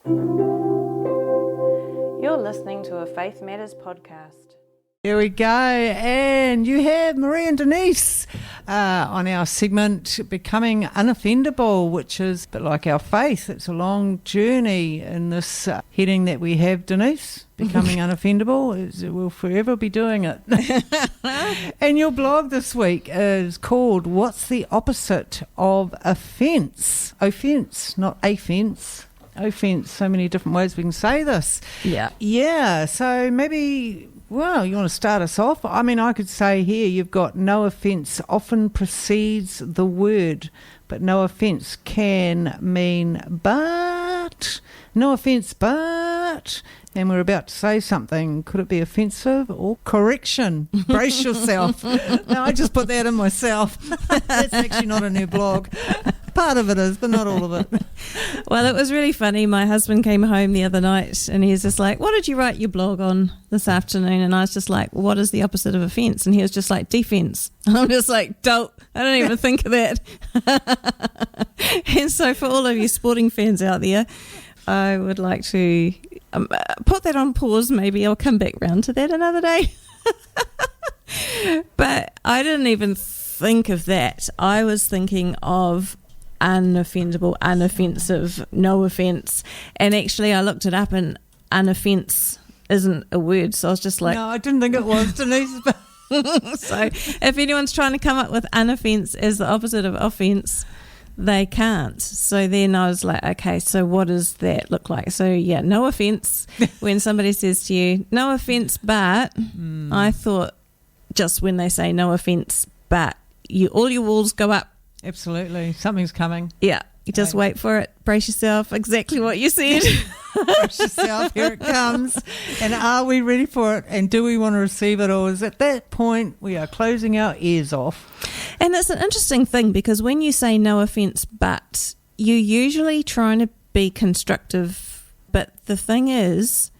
You're listening to a Faith Matters podcast. Here we go, and you have Maree and Denise on our segment Becoming Unoffendable, which is a bit like our faith. It's a long journey in this heading that we have, Denise. Becoming Unoffendable, we'll forever be doing it. And your blog this week is called What's the Opposite of Offence? Offence, not offence. Offence, so many different ways we can say this. Yeah, so maybe... Well, you want to start us off? I mean, I could say here you've got no offence often precedes the word, but no offence can mean but. No offence but. And we're about to say something. Could it be offensive or correction? Brace yourself. No, I just put that in myself. That's actually not in her blog. Part of it is, but not all of it. Well, it was really funny. My husband came home the other night and he's just like, what did you write your blog on this afternoon? And I was just like, what is the opposite of offence? And he was just like, defence. And I'm just like, I don't even think of that. And so for all of you sporting fans out there, I would like to put that on pause. Maybe I'll come back round to that another day. But I didn't even think of that. I was thinking of unoffendable, unoffensive, no offence. And actually I looked it up and unoffence isn't a word. So I was just like... No, I didn't think it was, Denise. So if anyone's trying to come up with unoffence as the opposite of offence, they can't. So then I was like, okay, so what does that look like? So yeah, no offence. When somebody says to you, no offence, but I thought just when they say no offence, but all your walls go up. Absolutely. Something's coming. Yeah. You just wait for it. Brace yourself. Exactly what you said. Brace yourself. Here it comes. And are we ready for it? And do we want to receive it? Or is at that point we are closing our ears off? And it's an interesting thing because when you say no offence, but you're usually trying to be constructive. But the thing is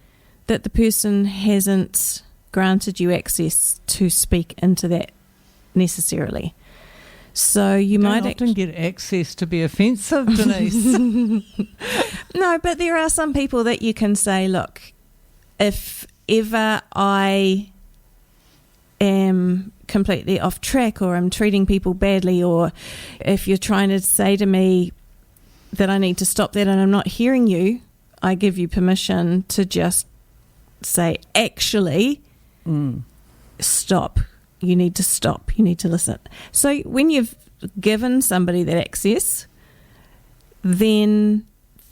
that the person hasn't granted you access to speak into that necessarily. So you might often get access to be offensive, Denise. No, but there are some people that you can say, look, if ever I am completely off track or I'm treating people badly, or if you're trying to say to me that I need to stop that and I'm not hearing you, I give you permission to just say, actually, stop. You need to stop. You need to listen. So when you've given somebody that access, then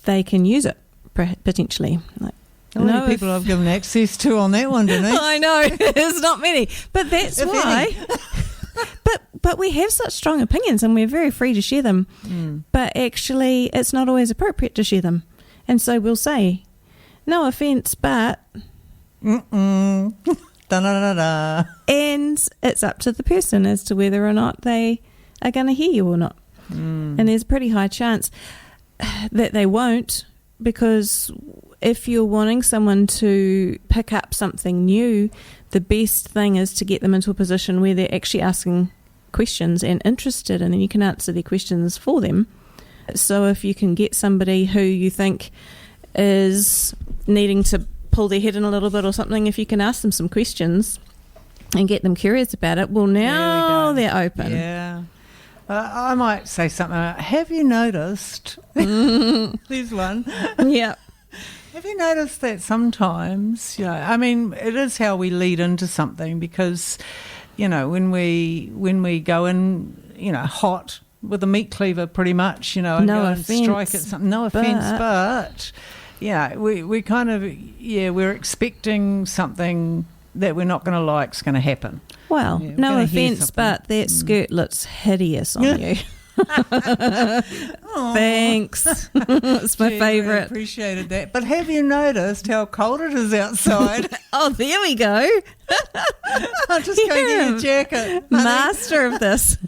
they can use it potentially. Like, how many people I've given access to on that one, Denise? I know, there's not many. But that's why. But we have such strong opinions and we're very free to share them. But actually, it's not always appropriate to share them. And so we'll say, no offence, but... Da-da-da-da. And it's up to the person as to whether or not they are going to hear you or not. And there's a pretty high chance that they won't, because if you're wanting someone to pick up something new, the best thing is to get them into a position where they're actually asking questions and interested, and then you can answer their questions for them. So if you can get somebody who you think is needing to pull their head in a little bit or something, if you can ask them some questions and get them curious about it, well, now they're open. Yeah. I might say something like, have you noticed? There's one. Yeah. Have you noticed that sometimes, I mean, it is how we lead into something, because, when we go in, hot with a meat cleaver pretty much, and no go offense, and strike at something. No offence, but... Yeah, we kind of, we're expecting something that we're not going to like is going to happen. Well, no offence, but that skirt looks hideous on you. Thanks. It's my favourite. I appreciated that. But have you noticed how cold it is outside? Oh, there we go. I'll just go get your jacket. Master of this.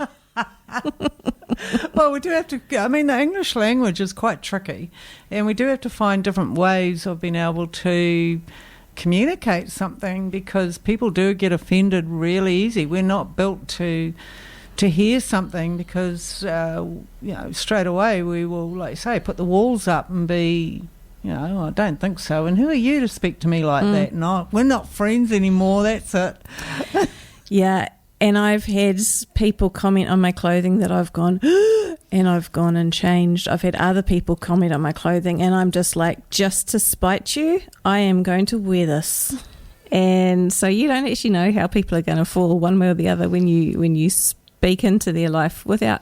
Well, we do have to, the English language is quite tricky, and we do have to find different ways of being able to communicate something, because people do get offended really easy. We're not built to hear something, because straight away we will, like you say, put the walls up and be I don't think so. And who are you to speak to me like that? No, we're not friends anymore. That's it. Yeah. And I've had people comment on my clothing that I've gone, and I've gone and changed. I've had other people comment on my clothing, and I'm just like, just to spite you, I am going to wear this. And so you don't actually know how people are going to fall one way or the other when you speak into their life without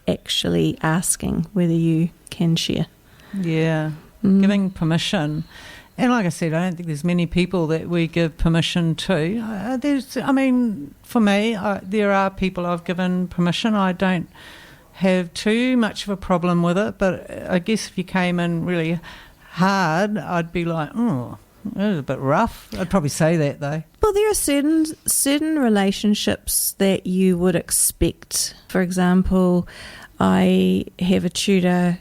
actually asking whether you can share. Yeah, giving permission. And like I said, I don't think there's many people that we give permission to. For me, there are people I've given permission. I don't have too much of a problem with it, but I guess if you came in really hard, I'd be like, oh, it was a bit rough. I'd probably say that, though. Well, there are certain relationships that you would expect. For example, I have a tutor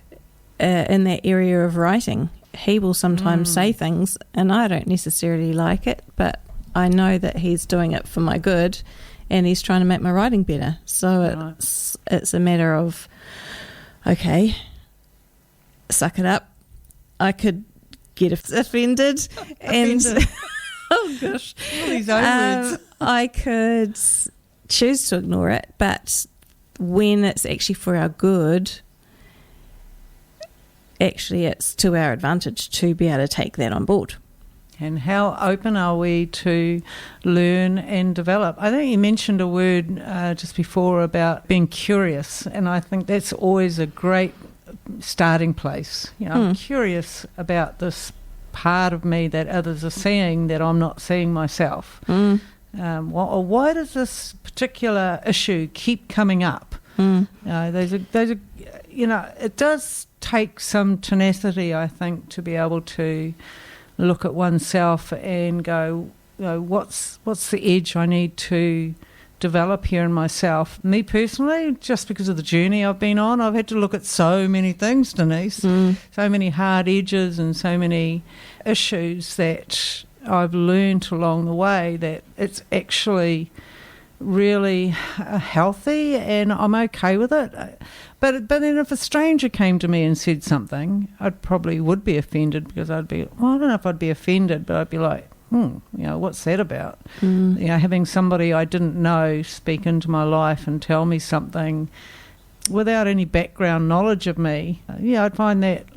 in that area of writing. He will sometimes say things and I don't necessarily like it, but I know that he's doing it for my good and he's trying to make my writing better. So it's a matter of, okay, suck it up. I could get offended. And oh gosh. All these words. I could choose to ignore it, but when it's actually for our good, actually it's to our advantage to be able to take that on board. And how open are we to learn and develop? I think you mentioned a word just before about being curious, and I think that's always a great starting place. I'm curious about this part of me that others are seeing that I'm not seeing myself. Why does this particular issue keep coming up? It does take some tenacity, I think, to be able to look at oneself and go, what's the edge I need to develop here in myself? Me personally, just because of the journey I've been on, I've had to look at so many things, Denise, so many hard edges and so many issues that I've learned along the way that it's actually really healthy and I'm okay with it. But then if a stranger came to me and said something, I probably would be offended because I don't know if I'd be offended, but I'd be like, what's that about? Having somebody I didn't know speak into my life and tell me something without any background knowledge of me, I'd find that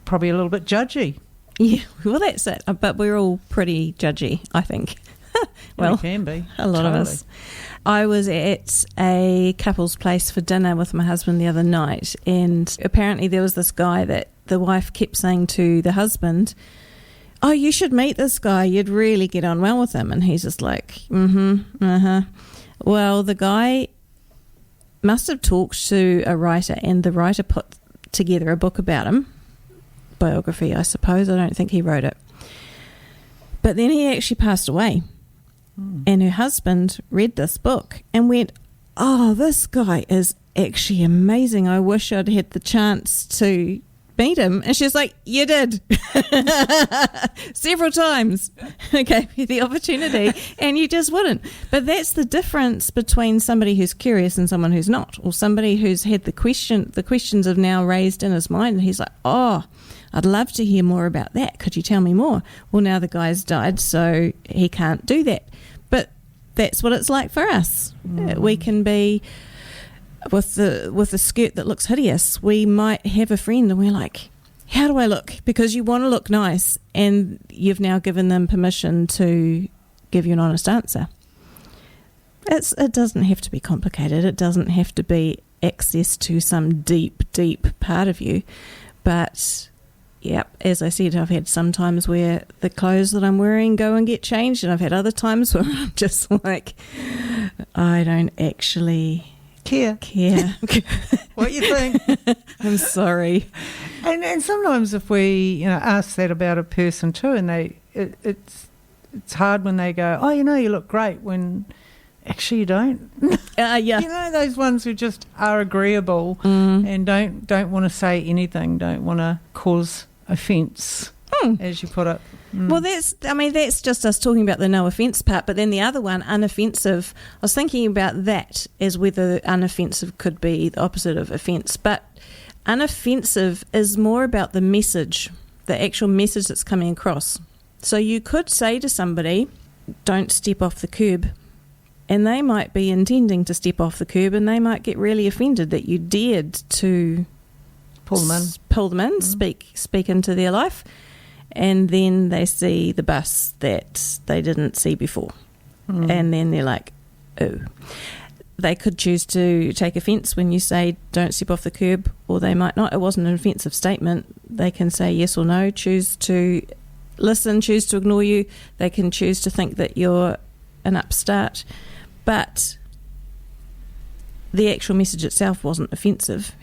probably a little bit judgy. Yeah, well, that's it. But we're all pretty judgy, I think. Well, it can be. A lot of us. I was at a couple's place for dinner with my husband the other night, and apparently there was this guy that the wife kept saying to the husband, oh, you should meet this guy, you'd really get on well with him. And he's just like, Well, the guy must have talked to a writer, and the writer put together a book about him, biography, I suppose. I don't think he wrote it. But then he actually passed away. And her husband read this book and went, oh, this guy is actually amazing. I wish I'd had the chance to meet him. And she's like, you did. Several times. I gave you the opportunity and you just wouldn't. But that's the difference between somebody who's curious and someone who's not, or somebody who's had the questions have now raised in his mind and he's like, oh, I'd love to hear more about that. Could you tell me more? Well, now the guy's died, so he can't do that. But that's what it's like for us. We can be with the skirt that looks hideous. We might have a friend and we're like, how do I look? Because you want to look nice, and you've now given them permission to give you an honest answer. It doesn't have to be complicated. It doesn't have to be access to some deep, deep part of you. But yep, as I said, I've had some times where the clothes that I'm wearing go and get changed, and I've had other times where I'm just like, I don't actually care what you think. I'm sorry. And sometimes if we ask that about a person too, and it's hard when they go, oh, you look great, when actually you don't. Yeah. Those ones who just are agreeable and don't want to say anything, don't want to cause offence, as you put it. Well, that's just us talking about the no offence part, but then the other one, unoffensive, I was thinking about that as whether unoffensive could be the opposite of offence, but unoffensive is more about the message. the actual message that's coming across. So you could say to somebody, don't step off the curb, and they might be intending to step off the curb, and they might get really offended that you dared to Pull them in. Speak into their life, and then they see the bus that they didn't see before, and then they're like, oh. They could choose to take offence when you say don't step off the curb, or they might not. It wasn't an offensive statement. They can say yes or no, choose to listen, choose to ignore you. They can choose to think that you're an upstart, but the actual message itself wasn't offensive.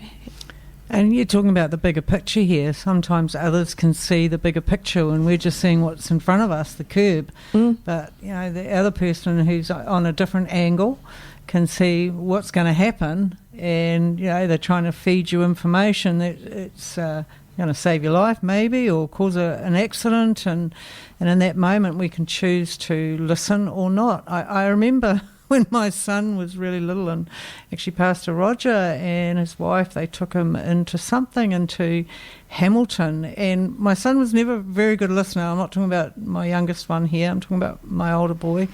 And you're talking about the bigger picture here. Sometimes others can see the bigger picture and we're just seeing what's in front of us, the curb. But, the other person who's on a different angle can see what's going to happen, and, they're trying to feed you information that it's going to save your life maybe, or cause an accident. And in that moment we can choose to listen or not. I remember when my son was really little, and actually Pastor Roger and his wife, they took him into Hamilton, and my son was never a very good listener. I'm not talking about my youngest one here, I'm talking about my older boy.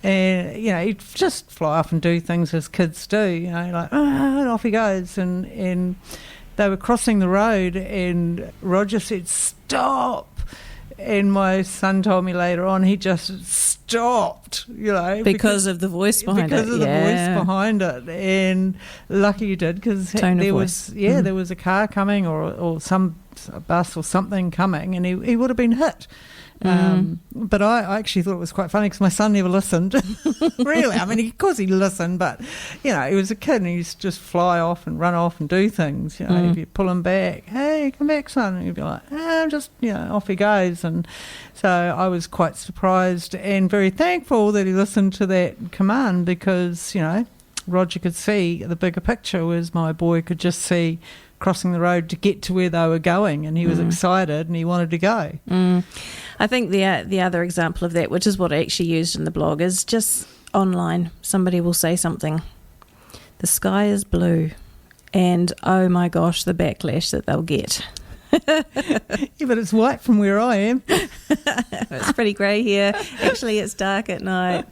And he'd just fly off and do things as kids do, and off he goes. And they were crossing the road, and Roger said, "Stop." And my son told me later on he just stopped, because of the voice behind it. Because of the voice behind it. And lucky you did, because there was a car coming, or a bus or something coming, and he would have been hit. But I actually thought it was quite funny because my son never listened. Really, I mean, of course he listened, but he was a kid and he used to just fly off and run off and do things. If you pull him back, hey, come back, son, and he'd be like, just off he goes. And so I was quite surprised and very thankful that he listened to that command, because Roger could see the bigger picture, whereas my boy could just see crossing the road to get to where they were going, and he was excited and he wanted to go. I think the other example of that, which is what I actually used in the blog, is just online. Somebody will say something, the sky is blue, and oh my gosh, the backlash that they'll get. Yeah, but it's white from where I am. It's pretty grey here. Actually, it's dark at night.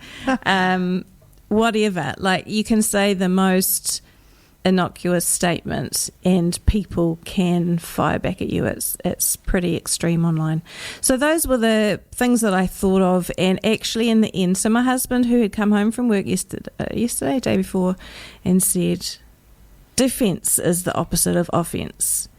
Whatever. Like, you can say the most innocuous statements and people can fire back at you. It's pretty extreme online. So those were the things that I thought of, and actually in the end, so my husband, who had come home from work yesterday, day before, and said defence is the opposite of offence,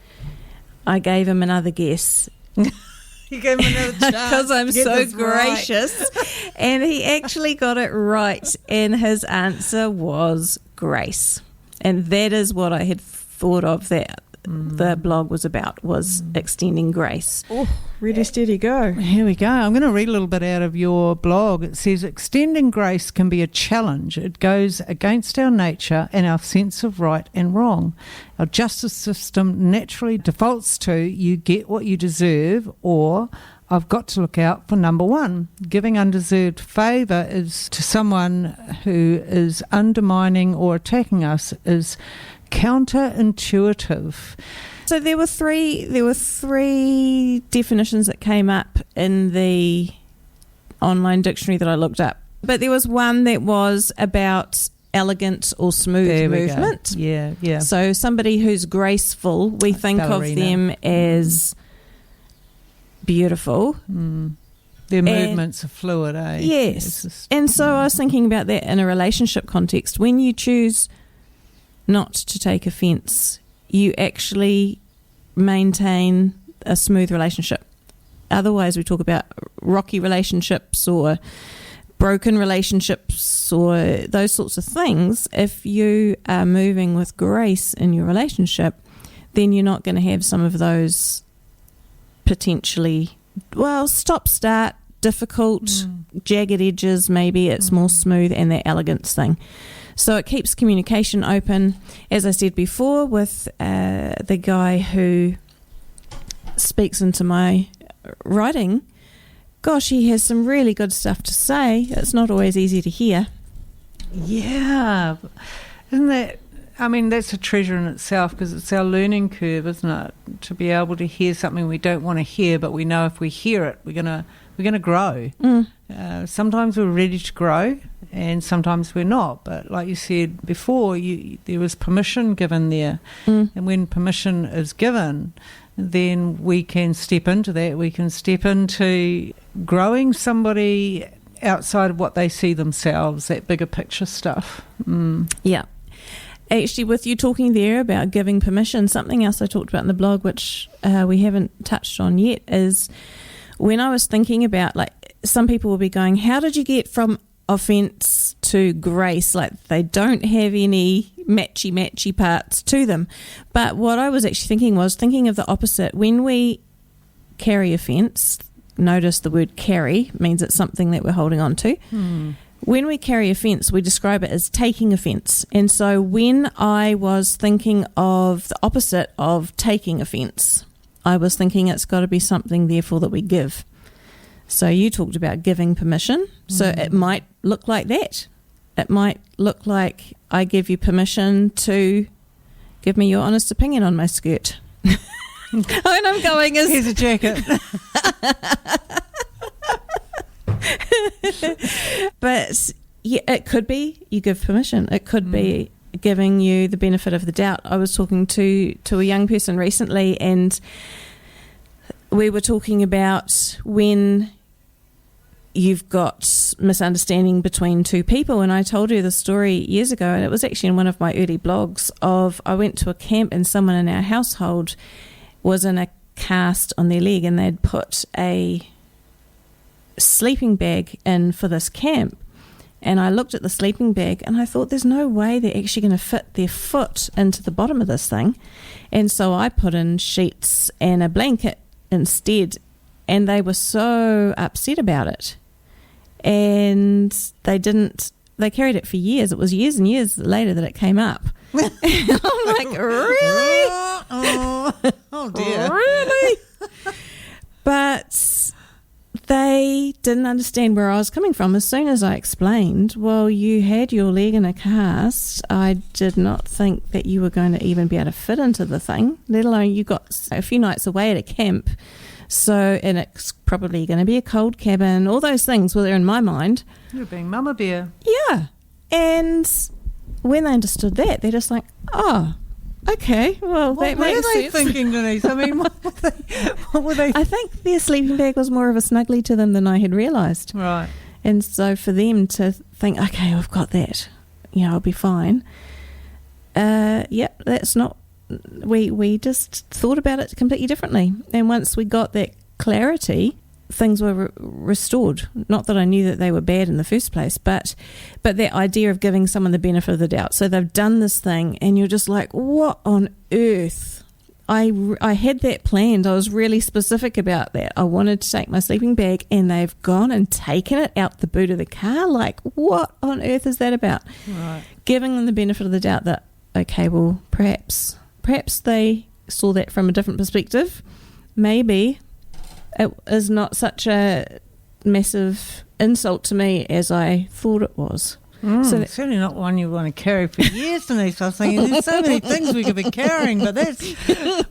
I gave him another guess. You gave him another chance because I'm so gracious right. And he actually got it right, and his answer was grace. And that is what I had thought of that the blog was about, was extending grace. Oh, ready, steady, go. Here we go. I'm going to read a little bit out of your blog. It says, extending grace can be a challenge. It goes against our nature and our sense of right and wrong. Our justice system naturally defaults to you get what you deserve, or I've got to look out for number one. Giving undeserved favour is to someone who is undermining or attacking us is counterintuitive. So there were three definitions that came up in the online dictionary that I looked up. But there was one that was about elegant or smooth movement. Yeah, yeah. So somebody who's graceful, we think ballerina. Of them as beautiful. Their movements are fluid, eh? Yes. And so I was thinking about that in a relationship context. When you choose not to take offence, you actually maintain a smooth relationship. Otherwise, we talk about rocky relationships or broken relationships or those sorts of things. If you are moving with grace in your relationship, then you're not going to have some of those potentially, stop-start, difficult, jagged edges. Maybe it's more smooth, and that elegance thing. So it keeps communication open. As I said before, with the guy who speaks into my writing, gosh, he has some really good stuff to say. It's not always easy to hear. Yeah. Isn't that I mean, that's a treasure in itself, because it's our learning curve, isn't it? To be able to hear something we don't want to hear, but we know if we hear it, we're gonna grow. Sometimes we're ready to grow, and sometimes we're not. But like you said before, there was permission given there, and when permission is given, then we can step into that. We can step into growing somebody outside of what they see themselves, that bigger picture stuff. Yeah. Actually, with you talking there about giving permission, something else I talked about in the blog, which we haven't touched on yet, is when I was thinking about, like, some people will be going, how did you get from offence to grace? Like, they don't have any matchy parts to them. But what I was actually thinking of the opposite. When we carry offence, notice the word carry means it's something that we're holding on to. When we carry offence, we describe it as taking offence. And so when I was thinking of the opposite of taking offence, I was thinking it's got to be something, therefore, that we give. So you talked about giving permission. So it might look like that. It might look like I give you permission to give me your honest opinion on my skirt. And I'm going as... Here's a jacket. But yeah, it could be you give permission. It could be giving you the benefit of the doubt. I was talking to a young person recently, and we were talking about when you've got misunderstanding between two people, and I told her the story years ago, and it was actually in one of my early blogs, of I went to a camp and someone in our household was in a cast on their leg, and they'd put a sleeping bag in for this camp. And I looked at the sleeping bag and I thought, there's no way they're actually going to fit their foot into the bottom of this thing. And so I put in sheets and a blanket instead, and they were so upset about it. And they carried it for years. It was years and years later that it came up. And I'm like, really? Oh dear. Really? But they didn't understand where I was coming from. As soon as I explained, well, you had your leg in a cast, I did not think that you were going to even be able to fit into the thing, let alone you got a few nights away at a camp. So, and it's probably going to be a cold cabin. All those things were there in my mind. You're being mama bear. Yeah. And when they understood that, they're just like, oh, okay, well, that makes sense. What were they thinking, Denise? I mean, what were they? I think their sleeping bag was more of a snuggly to them than I had realised. Right. And so for them to think, okay, I've got that, I'll be fine. That's not... We just thought about it completely differently. And once we got that clarity, things were restored. Not that I knew that they were bad in the first place, but that idea of giving someone the benefit of the doubt. So they've done this thing and you're just like, what on earth? I had that planned. I was really specific about that. I wanted to take my sleeping bag and they've gone and taken it out the boot of the car. Like, what on earth is that about? Right. Giving them the benefit of the doubt that, okay, well, perhaps they saw that from a different perspective. Maybe it is not such a massive insult to me as I thought it was. So it's certainly not one you want to carry for years, Denise. I was thinking there's so many things we could be carrying, but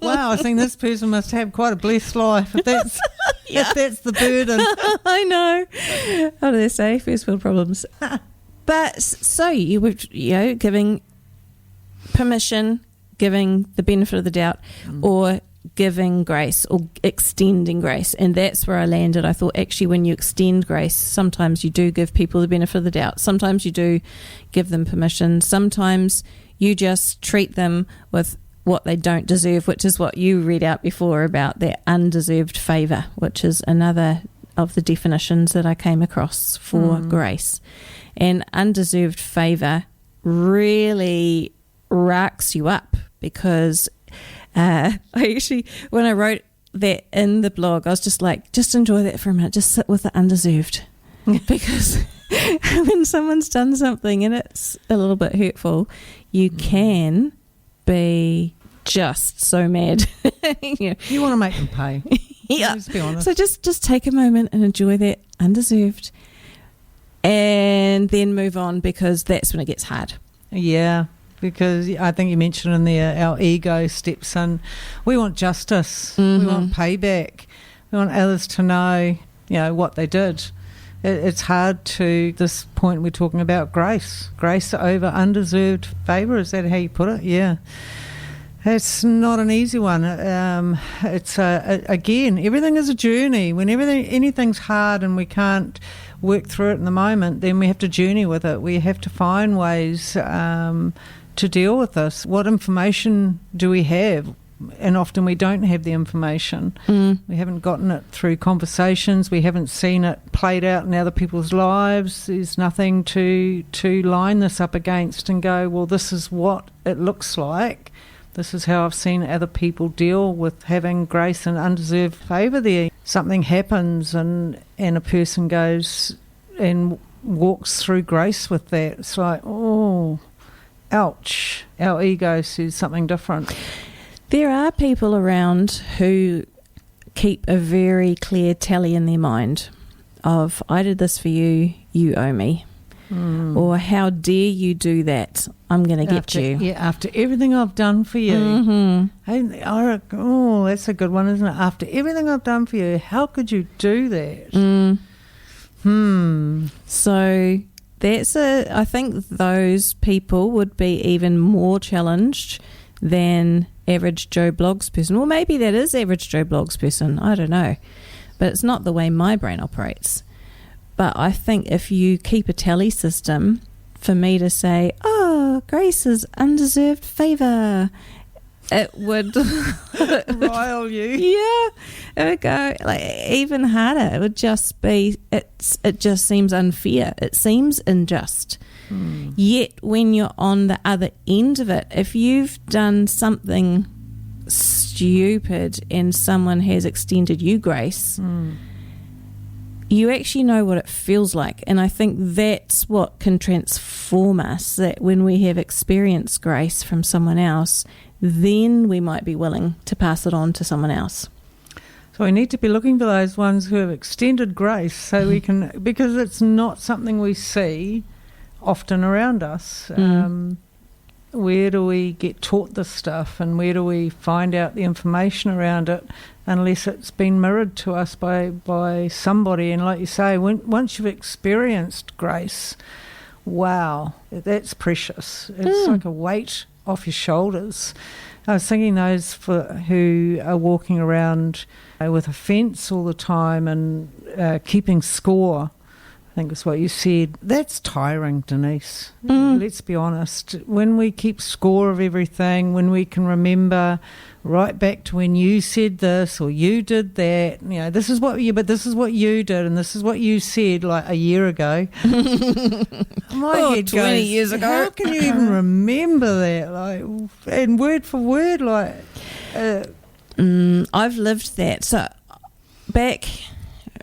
wow, I think this person must have quite a blessed life if that's the burden. I know. How do they say? First world problems. But so you were, giving permission, giving the benefit of the doubt, or giving grace or extending grace. And that's where I landed. I thought, actually, when you extend grace, sometimes you do give people the benefit of the doubt. Sometimes you do give them permission. Sometimes you just treat them with what they don't deserve, which is what you read out before about their undeserved favour, which is another of the definitions that I came across for grace. And undeserved favour really racks you up, because I actually, when I wrote that in the blog, I was just like, just enjoy that for a minute, just sit with the undeserved. Because when someone's done something and it's a little bit hurtful, you can be just so mad. You want to make them pay. Yeah. Let's be honest. So just take a moment and enjoy that undeserved, and then move on, because that's when it gets hard. Yeah. because I think you mentioned in there our ego steps in. We want justice. We want payback. We want others to know, what they did. It's hard to this point we're talking about grace over undeserved favour. Is that how you put it? Yeah. It's not an easy one. It's again, everything is a journey. When anything's hard and we can't work through it in the moment, then we have to journey with it. We have to find ways to deal with this. What information do we have? And often we don't have the information. We haven't gotten it through conversations. We haven't seen it played out in other people's lives. There's nothing to line this up against and go, well, this is what it looks like. This is how I've seen other people deal with having grace and undeserved favour there. Something happens and a person goes and walks through grace with that. It's like, oh, ouch. Our ego says something different. There are people around who keep a very clear tally in their mind of, I did this for you, you owe me. Or how dare you do that, I'm going to get you. Yeah, after everything I've done for you. Oh, that's a good one, isn't it? After everything I've done for you, how could you do that? So I think those people would be even more challenged than average Joe Bloggs person. Or maybe that is average Joe Bloggs person, I don't know. But it's not the way my brain operates. But I think if you keep a tally system, for me to say, oh, grace is undeserved favour, it would rile you. Yeah, it would go like even harder. It would just be, it just seems unfair. It seems unjust. Yet when you're on the other end of it, if you've done something stupid and someone has extended you grace, you actually know what it feels like. And I think that's what can transform us, that when we have experienced grace from someone else, then we might be willing to pass it on to someone else. So we need to be looking for those ones who have extended grace so we can, because it's not something we see often around us. Where do we get taught this stuff, and where do we find out the information around it unless it's been mirrored to us by somebody? And like you say, once you've experienced grace, wow, that's precious. It's like a weight off your shoulders. I was thinking those who are walking around with offence all the time and keeping score. I think that's what you said. That's tiring, Denise. Let's be honest. When we keep score of everything, when we can remember right back to when you said this or you did that, this is what you did and this is what you said like a year ago. My head 20 goes, years ago. how can you even remember that? Like, and word for word, like. I've lived that. So back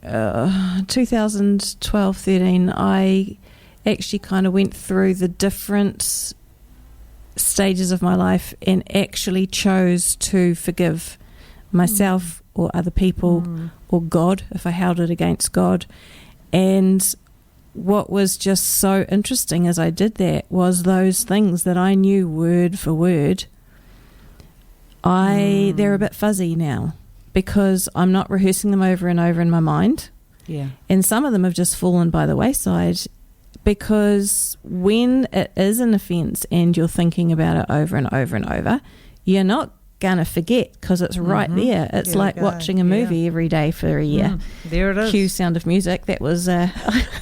2012-13, I actually kind of went through the different stages of my life and actually chose to forgive myself or other people or God, if I held it against God. And what was just so interesting as I did that was those things that I knew word for word, they're a bit fuzzy now, because I'm not rehearsing them over and over in my mind. Yeah. And some of them have just fallen by the wayside, because when it is an offence and you're thinking about it over and over and over, you're not going to forget, because it's right there. It's like watching a movie every day for a year. There it is. Cue Sound of Music. That was, I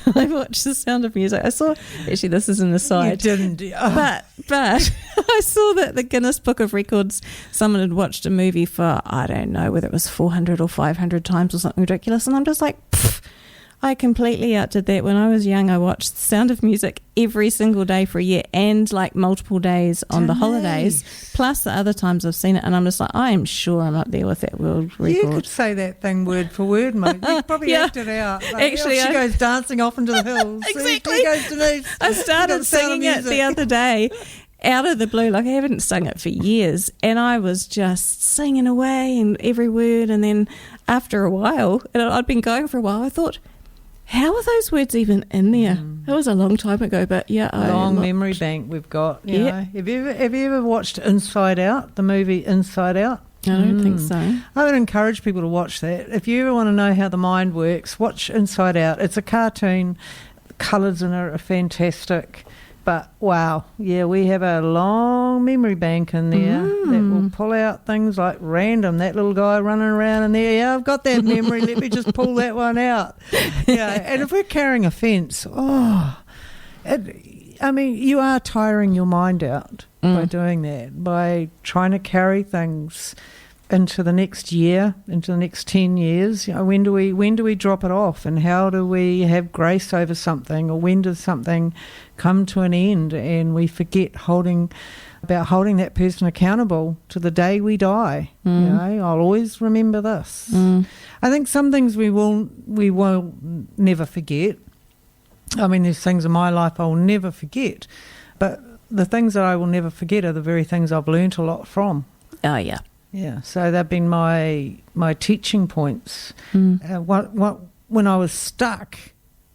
watched The Sound of Music. I saw, actually this is an aside. You didn't. But I saw that the Guinness Book of Records, someone had watched a movie for, I don't know whether it was 400 or 500 times or something ridiculous. And I'm just like, I completely outdid that. When I was young, I watched The Sound of Music every single day for a year, and like multiple days on the holidays, plus the other times I've seen it. And I'm just like, I am sure I'm up there with that world record. You could say that thing word for word, mate. You could probably act it out. Like, actually, she goes dancing off into the hills. Exactly. She goes, Denise. I started singing it the other day. Out of the blue, like I haven't sung it for years, and I was just singing away and every word. And then after a while, and I'd been going for a while, I thought, How are those words even in there? That was a long time ago, but yeah. Long memory bank we've got. You know. Have you ever watched Inside Out, the movie Inside Out? I don't think so. I would encourage people to watch that. If you ever want to know how the mind works, watch Inside Out. It's a cartoon. The colours in it are fantastic. But, wow, yeah, we have a long memory bank in there that will pull out things like random. That little guy running around in there, yeah, I've got that memory. Let me just pull that one out. Yeah, and if we're carrying offence, you are tiring your mind out by doing that, by trying to carry things into the next year, into the next 10 years. You know, when do we drop it off, and how do we have grace over something, or when does something come to an end and we forget holding that person accountable to the day we die? You know, I'll always remember this. I think some things we will never forget. I mean, there's things in my life I'll never forget, but the things that I will never forget are the very things I've learnt a lot from. Oh, yeah. Yeah, so they've been my teaching points. When I was stuck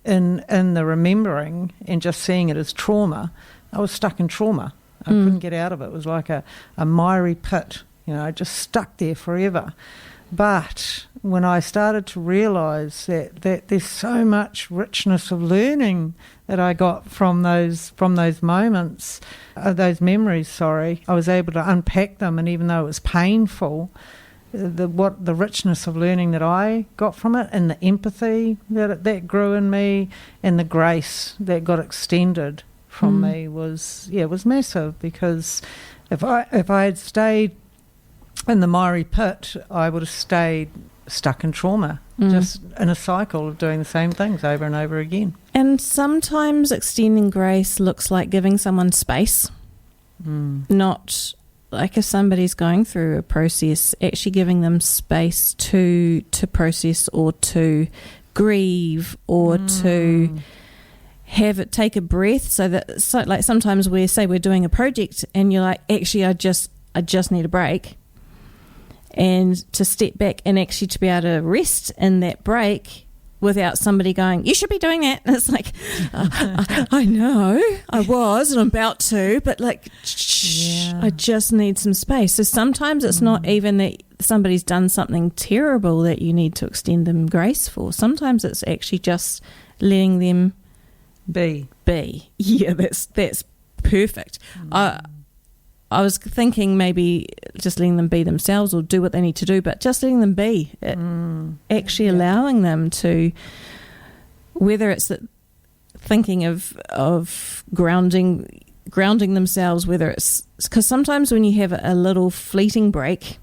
in the remembering and just seeing it as trauma, I was stuck in trauma. I couldn't get out of it. It was like a miry pit, you know, just stuck there forever. But when I started to realise that there's so much richness of learning that I got from those moments, those memories, I was able to unpack them, and even though it was painful, the richness of learning that I got from it, and the empathy that grew in me, and the grace that got extended from me was massive. Because if I had stayed in the miry pit, I would have stayed stuck in trauma, just in a cycle of doing the same things over and over again. And sometimes extending grace looks like giving someone space, not like if somebody's going through a process, actually giving them space to process or to grieve or to have it take a breath. So like sometimes we're doing a project and you're like, actually I just need a break. And to step back and actually to be able to rest in that break without somebody going, you should be doing that. And it's like, I know, I was and I'm about to, but like, I just need some space. So sometimes it's not even that somebody's done something terrible that you need to extend them grace for. Sometimes it's actually just letting them be. Yeah, that's perfect. I was thinking maybe just letting them be themselves or do what they need to do, but just letting them be, actually allowing them to, whether it's thinking of grounding themselves, whether it's because sometimes when you have a little fleeting break,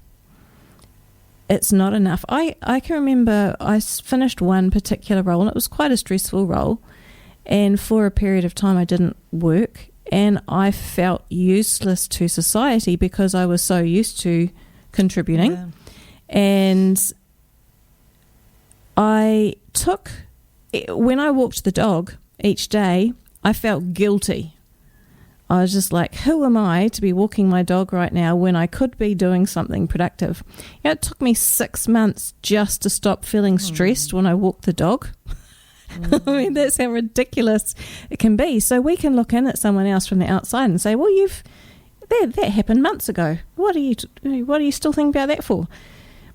it's not enough. I can remember I finished one particular role, and it was quite a stressful role, and for a period of time I didn't work. And I felt useless to society because I was so used to contributing. Yeah. And when I walked the dog each day, I felt guilty. I was just like, who am I to be walking my dog right now when I could be doing something productive? You know, it took me 6 months just to stop feeling stressed when I walked the dog. I mean, that's how ridiculous it can be. So we can look in at someone else from the outside and say, well, that happened months ago. What are you still thinking about that for?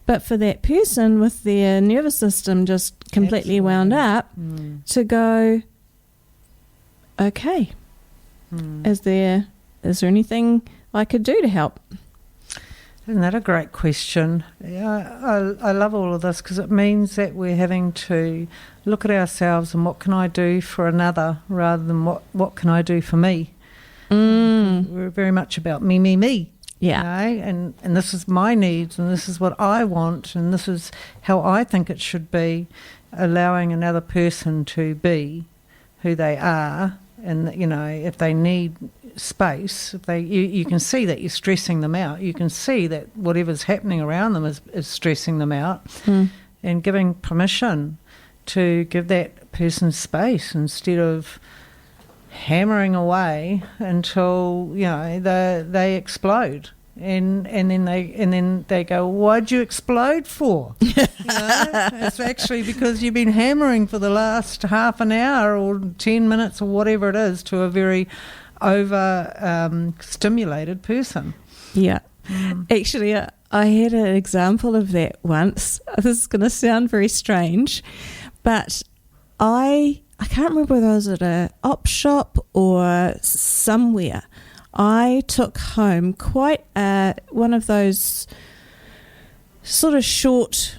But for that person with their nervous system just completely wound up, to go, okay, is there anything I could do to help? Isn't that a great question? Yeah, I love all of this because it means that we're having to look at ourselves and what can I do for another rather than what can I do for me. We're very much about me. Yeah. You know? And this is my needs and this is what I want and this is how I think it should be, allowing another person to be who they are. And, you know, if they need space, you can see that you're stressing them out. You can see that whatever's happening around them is stressing them out. And giving permission to give that person space instead of hammering away until, you know, they explode. And then they go, why'd you explode for? It's actually because you've been hammering for the last half an hour or 10 minutes or whatever it is to a very stimulated person. Yeah. Actually, I had an example of that once. This is going to sound very strange, but I can't remember whether I was at a op shop or somewhere. I took home quite one of those sort of short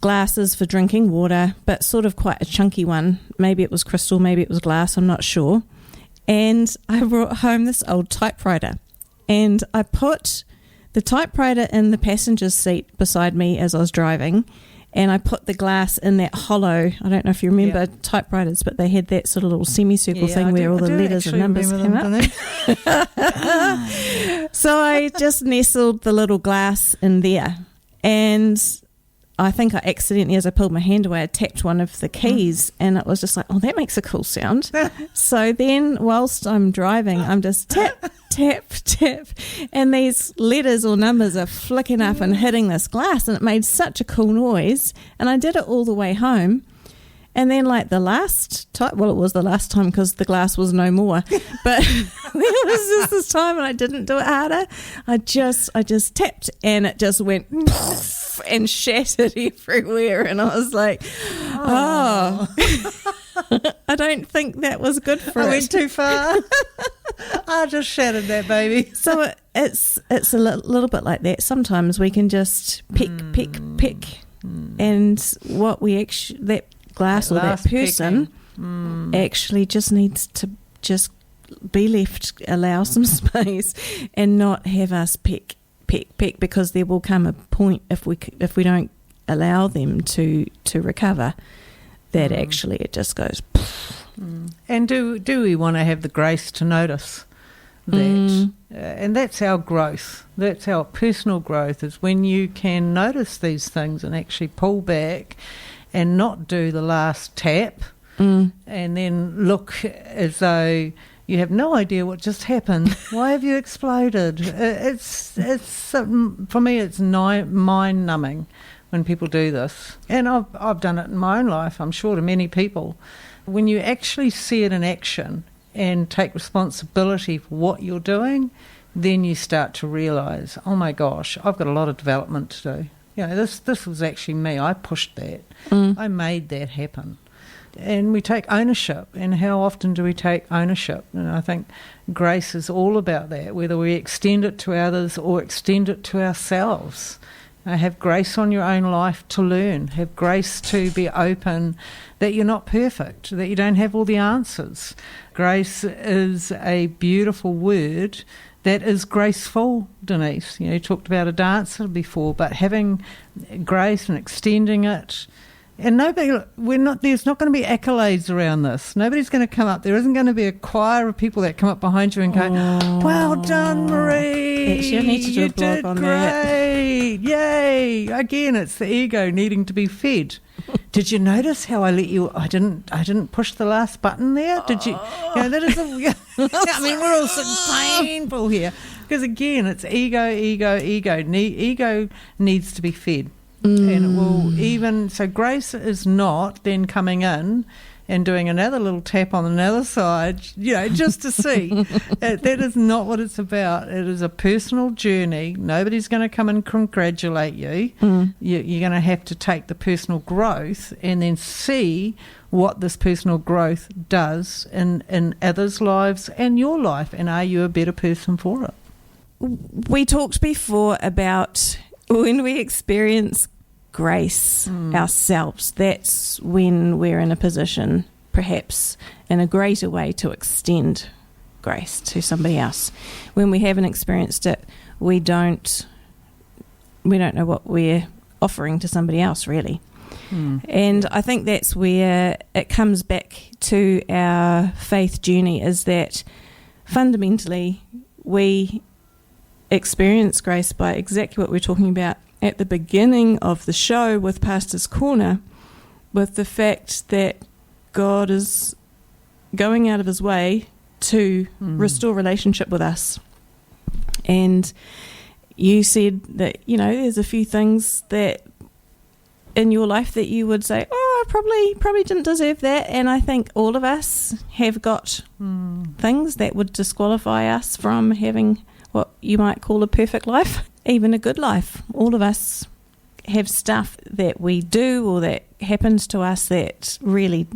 glasses for drinking water, but sort of quite a chunky one. Maybe it was crystal, maybe it was glass, I'm not sure. And I brought home this old typewriter, and I put the typewriter in the passenger seat beside me as I was driving, and I put the glass in that hollow, I don't know if you remember typewriters, but they had that sort of little semicircle thing where all the letters and numbers came up. So I just nestled the little glass in there, and I think I accidentally, as I pulled my hand away, I tapped one of the keys, and it was just like, oh, that makes a cool sound. So then whilst I'm driving, I'm just tap, tap, tap, and these letters or numbers are flicking up and hitting this glass, and it made such a cool noise. And I did it all the way home. And then like the last time, well, it was the last time because the glass was no more, but there was just this time and I didn't do it harder. I just tapped and it just went poof and shattered everywhere. And I was like, oh. I don't think that was good for it. I went too far. I just shattered that baby. So it's a little bit like that. Sometimes we can just pick. And what we actually, that glass or that person actually just needs to just be left, allow some space and not have us pick, because there will come a point if we don't allow them to recover that actually it just goes And do we want to have the grace to notice that? And that's our growth. That's our personal growth, is when you can notice these things and actually pull back and not do the last tap and then look as though you have no idea what just happened. Why have you exploded? It's for me, it's mind-numbing when people do this. And I've done it in my own life, I'm sure, to many people. When you actually see it in action and take responsibility for what you're doing, then you start to realise, oh my gosh, I've got a lot of development to do. You know, this was actually me. I pushed that. I made that happen. And we take ownership. And how often do we take ownership? And I think grace is all about that, whether we extend it to others or extend it to ourselves. Have grace on your own life to learn. Have grace to be open that you're not perfect, that you don't have all the answers. Grace is a beautiful word that is graceful, Denise. You talked about a dancer before, but having grace and extending it. And there's not going to be accolades around this. Nobody's going to come up. There isn't going to be a choir of people that come up behind you and go, well done, Maree. Actually, I need to do a blog on that. Yay. Again, it's the ego needing to be fed. Did you notice how I let you? I didn't push the last button there. Did you? That is. I mean, we're all sitting painful here because again, it's ego. Ego needs to be fed, and it will so grace is not then coming in and doing another little tap on another side, just to see. That is not what it's about. It is a personal journey. Nobody's going to come and congratulate you. You're going to have to take the personal growth and then see what this personal growth does in others' lives and your life, and are you a better person for it? We talked before about when we experience grace ourselves, that's when we're in a position, perhaps in a greater way, to extend grace to somebody else. When we haven't experienced it, we don't know what we're offering to somebody else, really. And I think that's where it comes back to our faith journey, is that fundamentally we experience grace by exactly what we're talking about at the beginning of the show with Pastor's Corner, with the fact that God is going out of his way to restore relationship with us. And you said that, there's a few things that in your life that you would say, I probably didn't deserve that. And I think all of us have got things that would disqualify us from having what you might call a perfect life, even a good life. All of us have stuff that we do or that happens to us that really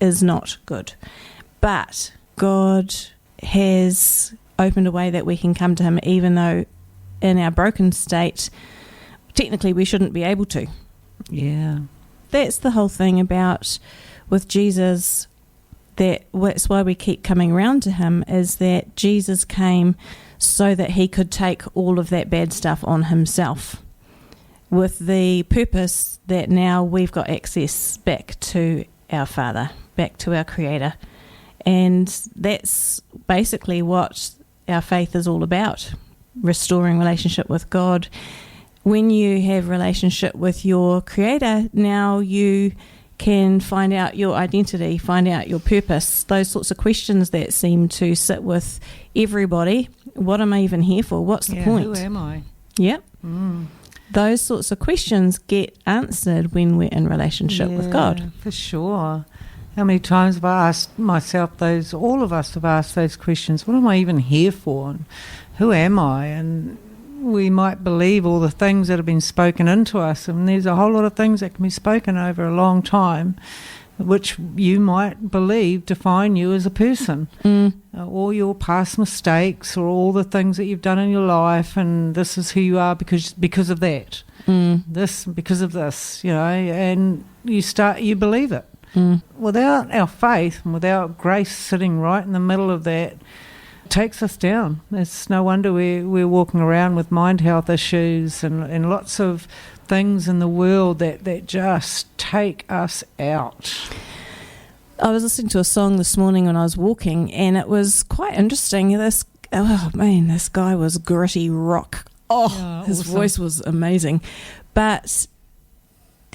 is not good. But God has opened a way that we can come to him, even though in our broken state, technically we shouldn't be able to. Yeah. That's the whole thing about with Jesus, that's why we keep coming around to him, is that Jesus came so that he could take all of that bad stuff on himself, with the purpose that now we've got access back to our Father, back to our Creator. And that's basically what our faith is all about, restoring relationship with God. When you have relationship with your Creator, now you can find out your identity, find out your purpose, those sorts of questions that seem to sit with everybody. What am I even here for? What's the point? Who am I? Yep. Those sorts of questions get answered when we're in relationship with God. For sure. How many times have I asked myself those, all of us have asked those questions, what am I even here for? And who am I? And we might believe all the things that have been spoken into us, and there's a whole lot of things that can be spoken over a long time, which you might believe define you as a person. All your past mistakes or all the things that you've done in your life, and this is who you are because of that. This, because of this, and you believe it. Without our faith and without grace sitting right in the middle of that, it takes us down. It's no wonder we're walking around with mind health issues and lots of things in the world that just take us out. I was listening to a song this morning when I was walking, and it was quite interesting. This guy was gritty rock. His awesome. voice was amazing. But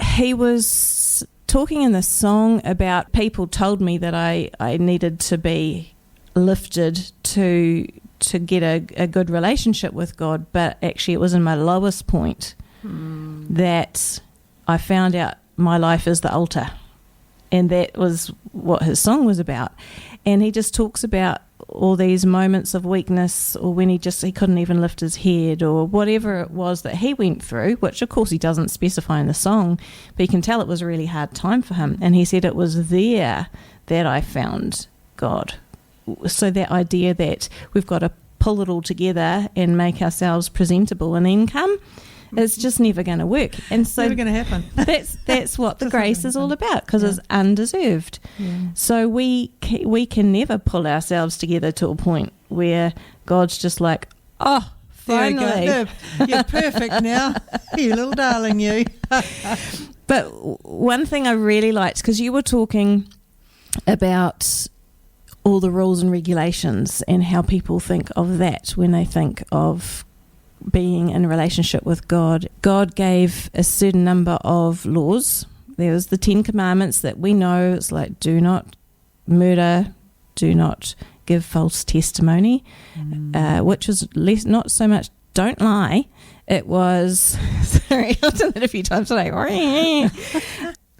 he was talking in this song about people told me that I needed to be lifted to get a good relationship with God, but actually it was in my lowest point that I found out my life is the altar. And that was what his song was about. And he just talks about all these moments of weakness, or when he couldn't even lift his head, or whatever it was that he went through, which of course he doesn't specify in the song, but you can tell it was a really hard time for him. And he said it was there that I found God. So that idea that we've got to pull it all together and make ourselves presentable and then come, it's just never going to work. And so never going to happen. That's what the grace is all about, because it's undeserved. So we can never pull ourselves together to a point where God's just like, oh, finally, you're perfect now, you little darling, you. But one thing I really liked, because you were talking about all the rules and regulations and how people think of that when they think of being in a relationship with God. God gave a certain number of laws. There was the 10 Commandments that we know. It's like, do not murder, do not give false testimony, which was not so much don't lie. It was, sorry, I've done that a few times today.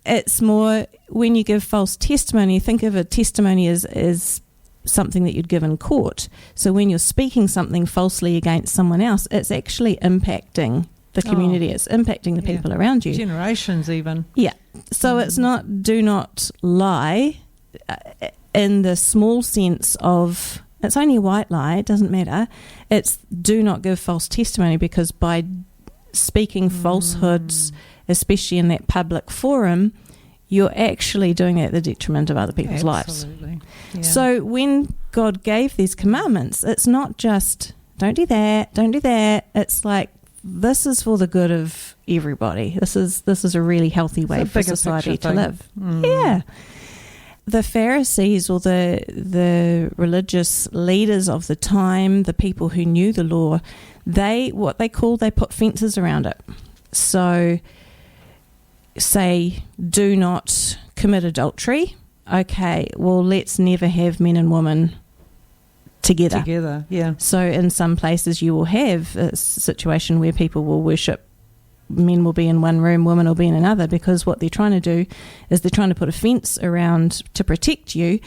It's more when you give false testimony, think of a testimony as something that you'd give in court. So when you're speaking something falsely against someone else, it's actually impacting the community. It's impacting the people around you. Generations even. Yeah. So it's not do not lie in the small sense of it's only a white lie, it doesn't matter. It's do not give false testimony, because by speaking falsehoods, especially in that public forum, you're actually doing it at the detriment of other people's lives. Yeah. So when God gave these commandments, it's not just don't do that, don't do that. It's like this is for the good of everybody. This is a really healthy way for society to live. Yeah. The Pharisees, or the religious leaders of the time, the people who knew the law, they put fences around it. So say do not commit adultery. Okay, well, let's never have men and women together. Together, yeah. So in some places you will have a situation where people will worship, men will be in one room, women will be in another, because what they're trying to do is they're trying to put a fence around to protect you.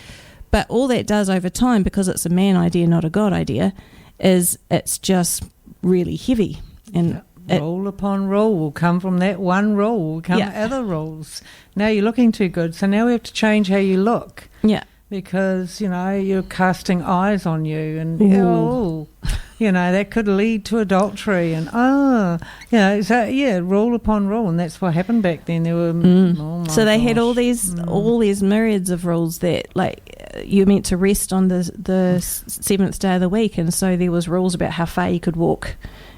But all that does over time, because it's a man idea, not a God idea, is it's just really heavy. And rule upon rule will come from that one rule, will come other rules. Now you're looking too good, so now we have to change how you look. Yeah. Because, you're casting eyes on you, and that could lead to adultery, and rule upon rule, and that's what happened back then. There were so they had all these myriads of rules that, like, you're meant to rest on the seventh day of the week, and so there was rules about how far you could walk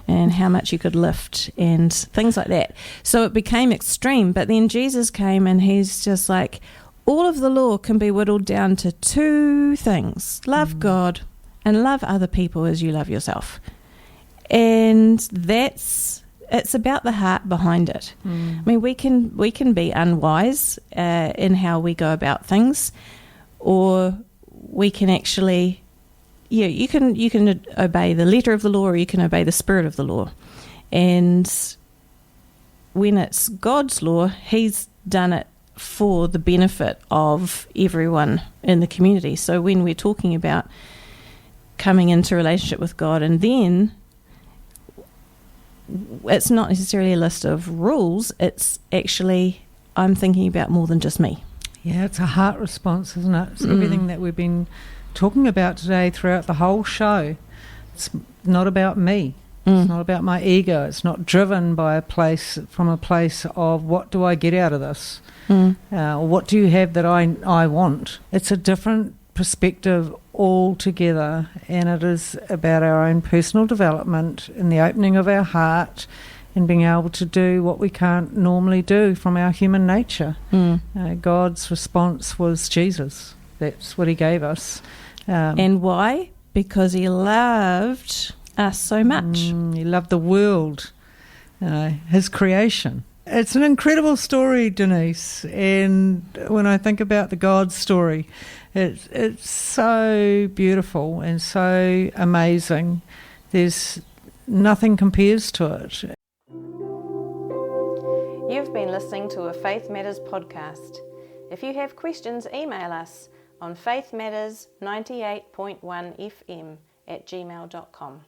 and how much you could lift and things like that. So it became extreme, but then Jesus came and he's just like, all of the law can be whittled down to two things: love God and love other people as you love yourself. And it's about the heart behind it. I mean, we can be unwise in how we go about things, or we can actually, you can obey the letter of the law, or you can obey the spirit of the law. And when it's God's law, he's done it for the benefit of everyone in the community. So when we're talking about coming into relationship with God, and then it's not necessarily a list of rules, it's actually, I'm thinking about more than just me. Yeah, it's a heart response, isn't it? It's everything that we've been talking about today throughout the whole show. It's not about me. It's not about my ego. It's not driven by from a place of what do I get out of this? Or what do you have that I want? It's a different perspective altogether, and it is about our own personal development and the opening of our heart and being able to do what we can't normally do from our human nature. God's response was Jesus. That's what he gave us. And why? Because he loved us so much. He loved the world, his creation. It's an incredible story, Denise, and when I think about the God story, it's so beautiful and so amazing. There's nothing compares to it. You've been listening to a Faith Matters podcast. If you have questions, email us on faithmatters98.1fm@gmail.com.